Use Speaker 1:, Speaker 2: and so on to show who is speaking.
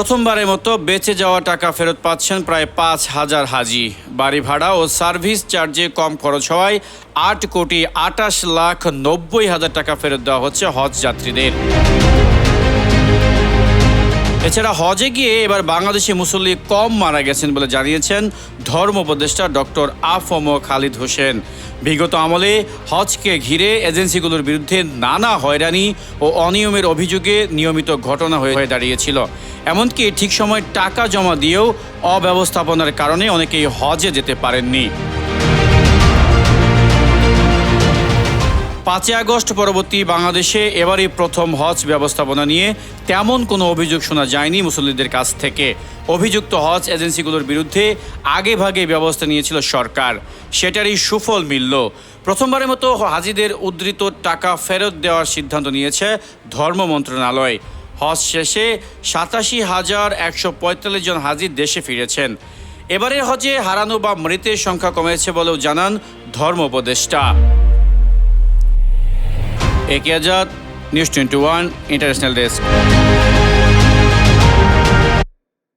Speaker 1: প্রথমবারের মতো বেঁচে যাওয়া টাকা ফেরত পাচ্ছেন প্রায় ৫,০০০ হাজি। বাড়ি ভাড়া ও সার্ভিস চার্জে কম খরচ হওয়ায় ৮,২৮,৯০,০০০ টাকা ফেরত দেওয়া হচ্ছে হজ যাত্রীদের। এছাড়া হজে গিয়ে এবার বাংলাদেশি মুসল্লি কম মারা গেছেন বলে জানিয়েছেন ধর্ম উপদেষ্টা ডক্টর আ.ফ.ম. খালিদ হোসেন। বিগত আমলে হজকে ঘিরে এজেন্সিগুলোর বিরুদ্ধে নানা হয়রানি ও অনিয়মের অভিযোগে নিয়মিত ঘটনা হয়ে দাঁড়িয়েছিল। এমনকি ঠিক সময় টাকা জমা দিয়েও অব্যবস্থাপনার কারণে অনেকেই হজে যেতে পারেননি। ৫ই আগস্ট পরবর্তী বাংলাদেশে এবারই প্রথম হজ ব্যবস্থাপনা নিয়ে তেমন কোনো অভিযোগ শোনা যায়নি মুসল্লিদের কাছ থেকে। অভিযুক্ত হজ এজেন্সিগুলোর বিরুদ্ধে আগেভাগে ব্যবস্থা নিয়েছিল সরকার, সেটারই সুফল মিলল। প্রথমবারের মতো হাজিদের উদ্ধৃত টাকা ফেরত দেওয়ার সিদ্ধান্ত নিয়েছে ধর্ম মন্ত্রণালয়। হজ শেষে ৮৭,১৪৫ জন হাজি দেশে ফিরেছেন। এবারের হজে হারানো বা মৃতের সংখ্যা কমেছে বলেও জানান ধর্ম উপদেষ্টা। একে আজাদ, নিউজ 21 ইন্টারন্যাশনাল ডেস্ক।